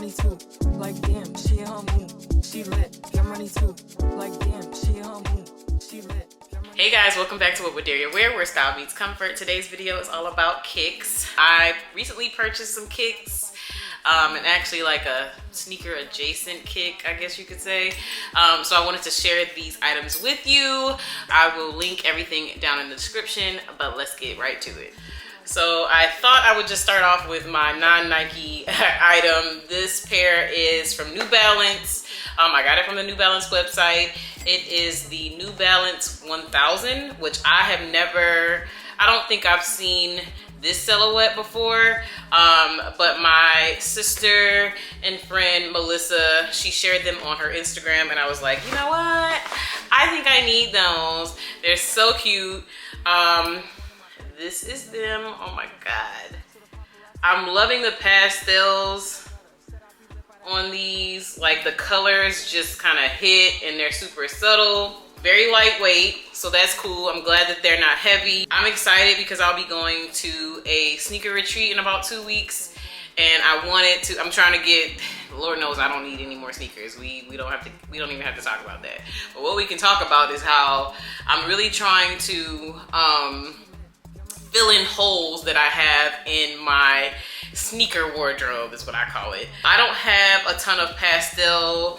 money too. Like damn, she in her mood. She lit. Get money too. Like damn, she in her mood. She lit. Hey guys, welcome back to What Would Daria Wear, where style meets comfort. Today's video is all about kicks. I recently purchased some kicks, and actually like a sneaker adjacent kick, I guess you could say. So I wanted to share these items with you. I will link everything down in the description, but let's get right to it. So I thought I would just start off with my non-Nike item. This pair is from New Balance. I got it from the New Balance website. It is the New Balance 1000, which I don't think I've seen this silhouette before, but my sister and friend Melissa, she shared them on her Instagram, and I was like, you know what? I think I need those. They're so cute. This is them. Oh my God. I'm loving the pastels on these. Like the colors just kind of hit and they're super subtle. Very lightweight, so that's cool. I'm glad that they're not heavy. I'm excited because I'll be going to a sneaker retreat in about 2 weeks. And I'm trying to get, Lord knows I don't need any more sneakers. We don't even have to talk about that. But what we can talk about is how I'm really trying to fill in holes that I have in my sneaker wardrobe, is what I call it. I don't have a ton of pastel,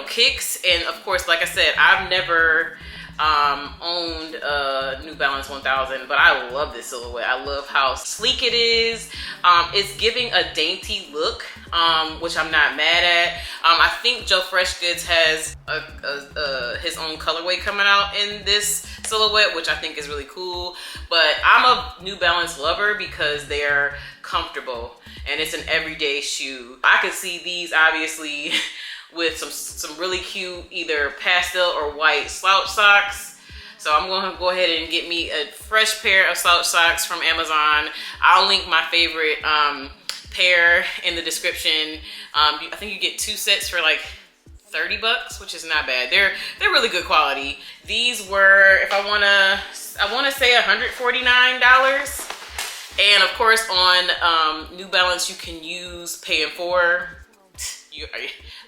kicks. And of course, like I said, I've never owned a New Balance 1000, but I love this silhouette. I love how sleek it is. It's giving a dainty look, which I'm not mad at. I think Joe Fresh Goods has his own colorway coming out in this silhouette, which I think is really cool. But I'm a New Balance lover because they're comfortable and it's an everyday shoe. I could see these obviously with some really cute either pastel or white slouch socks. So I'm going to go ahead and get me a fresh pair of slouch socks from Amazon. I'll link my favorite pair in the description. I think you get 2 sets for like $30, which is not bad. They're really good quality. These were, if I want to say $149. And of course on New Balance you can use Pay in 4.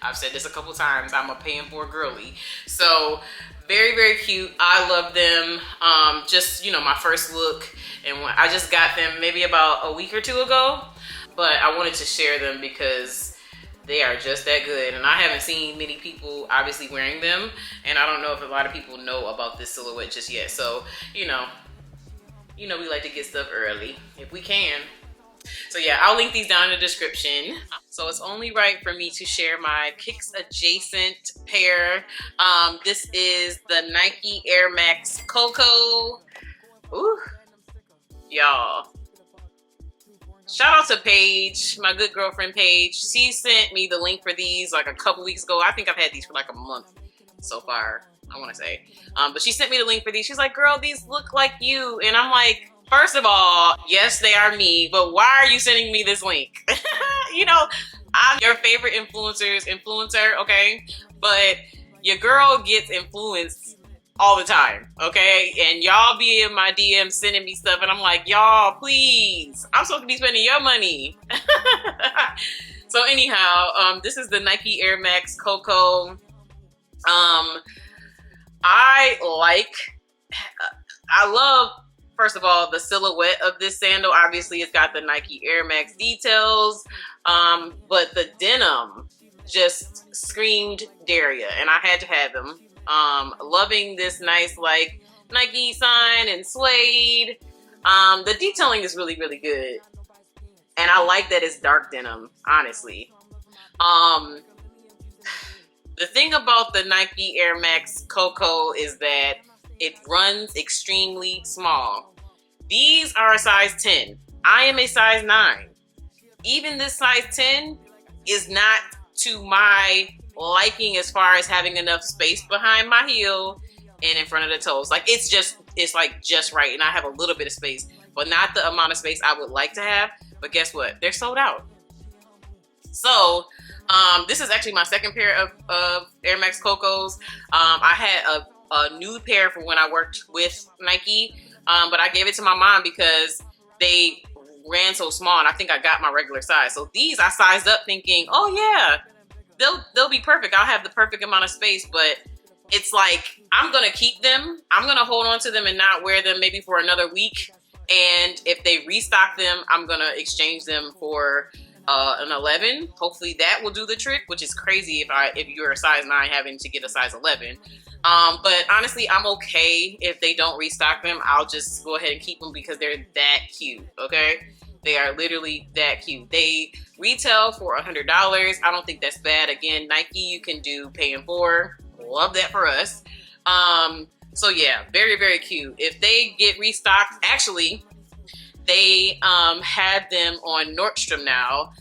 I've said this a couple times, I'm a Pay in 4 girly. So very, very cute. I love them. Just, my first look, and I just got them maybe about a week or 2 ago, but I wanted to share them because they are just that good. And I haven't seen many people obviously wearing them, and I don't know if a lot of people know about this silhouette just yet. So, we like to get stuff early if we can. So yeah, I'll link these down in the description. So it's only right for me to share my kicks adjacent pair. This is the Nike Air Max Coco. Ooh, y'all. Shout out to Paige, my good girlfriend Paige. She sent me the link for these like a couple weeks ago. I think I've had these for like a month so far, I want to say. But she sent me the link for these. She's like, girl, these look like you. And I'm like, first of all, yes, they are me, but why are you sending me this link? I'm your favorite influencer, okay? But your girl gets influenced all the time, okay? And y'all be in my DM sending me stuff, and I'm like, y'all, please. I'm supposed to be spending your money. So anyhow, this is the Nike Air Max Coco. I love, first of all, the silhouette of this sandal. Obviously, it's got the Nike Air Max details, but the denim just screamed Daria, and I had to have them. Loving this nice like Nike sign and suede. The detailing is really, really good, and I like that it's dark denim, honestly. The thing about the Nike Air Max Coco is that it runs extremely small. These are a size 10. I am a size 9. Even this size 10 is not to my liking as far as having enough space behind my heel and in front of the toes. Like it's like just right, and I have a little bit of space, but not the amount of space I would like to have. But guess what? They're sold out. So this is actually my second pair of Air Max Cocos. I had a nude pair from when I worked with Nike, but I gave it to my mom because they ran so small, and I think I got my regular size. So these I sized up thinking, oh yeah, they'll be perfect. I'll have the perfect amount of space, but it's like, I'm gonna keep them. I'm gonna hold on to them and not wear them maybe for another week. And if they restock them, I'm gonna exchange them for an 11. Hopefully that will do the trick, which is crazy if you're a size 9 having to get a size 11. But honestly, I'm okay if they don't restock them. I'll just go ahead and keep them because they're that cute, okay? They are literally that cute. They retail for $100. I don't think that's bad. Again, Nike, you can do pay in 4. Love that for us. So yeah, very, very cute. If they get restocked, actually, they had them on Nordstrom now,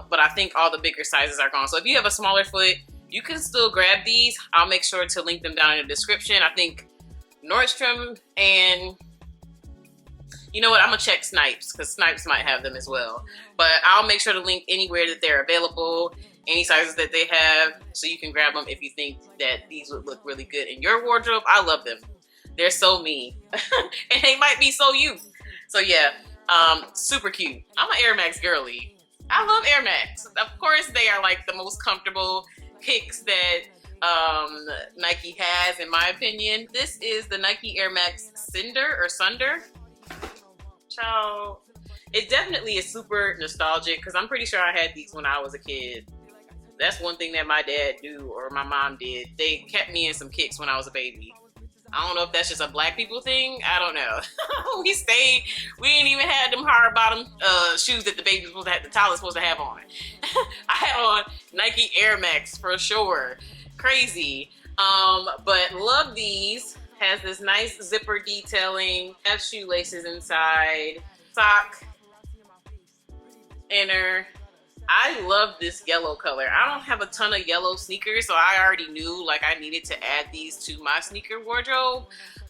but I think all the bigger sizes are gone. So if you have a smaller foot, you can still grab these. I'll make sure to link them down in the description. I think Nordstrom, and you know what, I'm gonna check Snipes because Snipes might have them as well. But I'll make sure to link anywhere that they're available, any sizes that they have, so you can grab them if you think that these would look really good in your wardrobe. I love them. They're so me. And they might be so you. So yeah, super cute. I'm an Air Max girly. I love Air Max. Of course, they are like the most comfortable kicks that Nike has, in my opinion. This is the Nike Air Max Cinder or Sunder. Child, it definitely is super nostalgic because I'm pretty sure I had these when I was a kid. That's one thing that my dad do or my mom did. They kept me in some kicks when I was a baby. I don't know if that's just a black people thing. I don't know. We stayed. We ain't even had them hard bottom shoes that the baby was supposed to have, the child was supposed to have on. I had on Nike Air Max for sure. Crazy. But love these. Has this nice zipper detailing. Have shoelaces inside. Sock. Inner. I love this yellow color. I don't have a ton of yellow sneakers, so I already knew like I needed to add these to my sneaker wardrobe.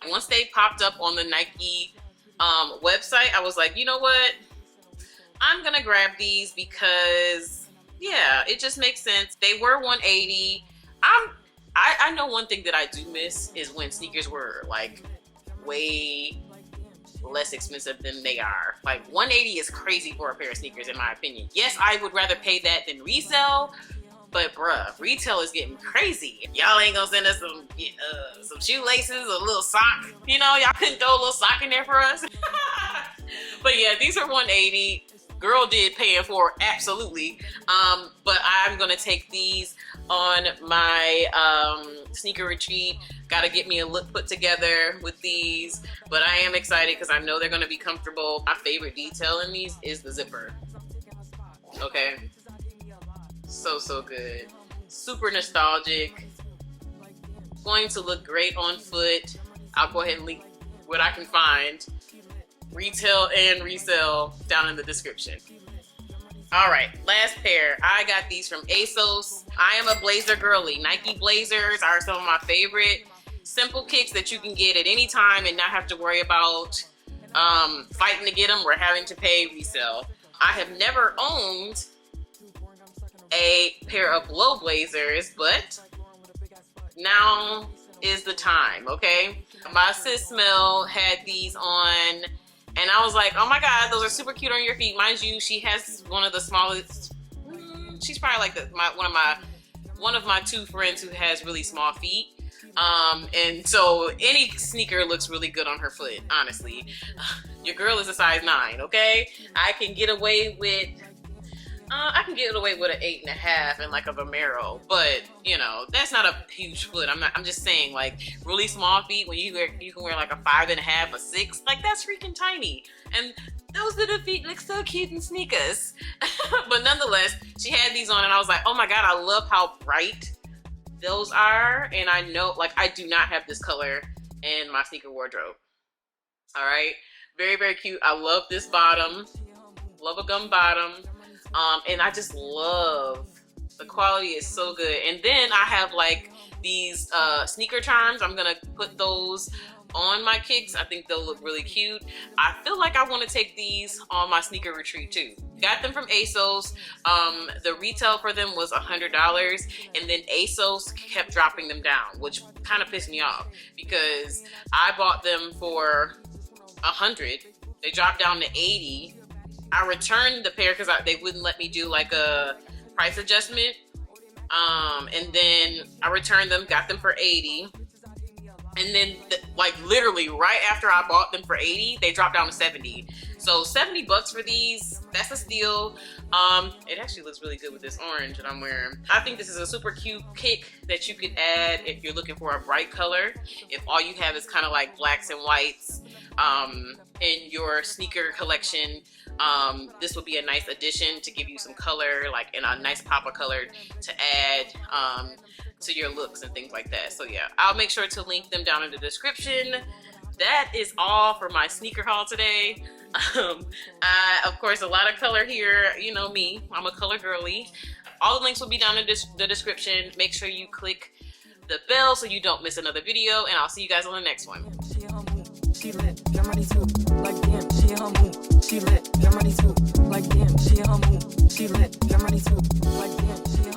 Once they popped up on the Nike website, I was like, you know what? I'm gonna grab these because yeah, it just makes sense. They were $180. I know one thing that I do miss is when sneakers were like way less expensive than they are. Like $180 is crazy for a pair of sneakers in my opinion. Yes, I would rather pay that than resell, but bruh, retail is getting crazy. Y'all ain't gonna send us some shoelaces, a little sock. You know, y'all couldn't throw a little sock in there for us. But yeah, these are $180. Girl did pay it for, absolutely. But I'm gonna take these on my sneaker retreat. Gotta get me a look put together with these, but I am excited because I know they're gonna be comfortable. My favorite detail in these is the zipper. Okay, so good. Super nostalgic. Going to look great on foot. I'll go ahead and link what I can find, retail and resell, down in the description. All right, last pair. I got these from ASOS. I am a blazer girly. Nike blazers are some of my favorite simple kicks that you can get at any time and not have to worry about fighting to get them or having to pay resale. I have never owned a pair of low blazers, but now is the time, okay? My sis Mel had these on, and I was like, oh my God, those are super cute on your feet. Mind you, she has one of the smallest, she's probably like one of my two friends who has really small feet. And so any sneaker looks really good on her foot, honestly. Your girl is a size 9, okay? I can get away with an 8.5 and like a Vomero, but you know, that's not a huge foot. I'm just saying, like, really small feet, when you can wear like a 5.5, a 6, like that's freaking tiny. And those little feet look so cute in sneakers. But nonetheless, she had these on and I was like, oh my God, I love how bright those are. And I know, like, I do not have this color in my sneaker wardrobe. All right, very, very cute. I love this bottom, love a gum bottom. And I just love, the quality is so good. And then I have like these sneaker charms. I'm gonna put those on my kicks. I think they'll look really cute. I feel like I want to take these on my sneaker retreat too. Got them from ASOS. The retail for them was $100, and then ASOS kept dropping them down, which kind of pissed me off because I bought them for $100. They dropped down to $80, I returned the pair because they wouldn't let me do like a price adjustment. And then I returned them, got them for $80. And then like literally right after I bought them for $80, they dropped down to $70. So $70 for these, that's a steal. It actually looks really good with this orange that I'm wearing. I think this is a super cute kick that you could add if you're looking for a bright color. If all you have is kind of like blacks and whites in your sneaker collection, this would be a nice addition to give you some color, like in a nice pop of color to add to your looks and things like that. So yeah, I'll make sure to link them down in the description. That is all for my sneaker haul today. Of course, a lot of color here. You know me, I'm a color girly. All the links will be down in the description. Make sure you click the bell so you don't miss another video, and I'll see you guys on the next one. She in her mood, she lit, get ready too. Like damn, she in her mood, she lit, get ready too. Like damn, she in her mood, she lit, get ready too. Like damn, she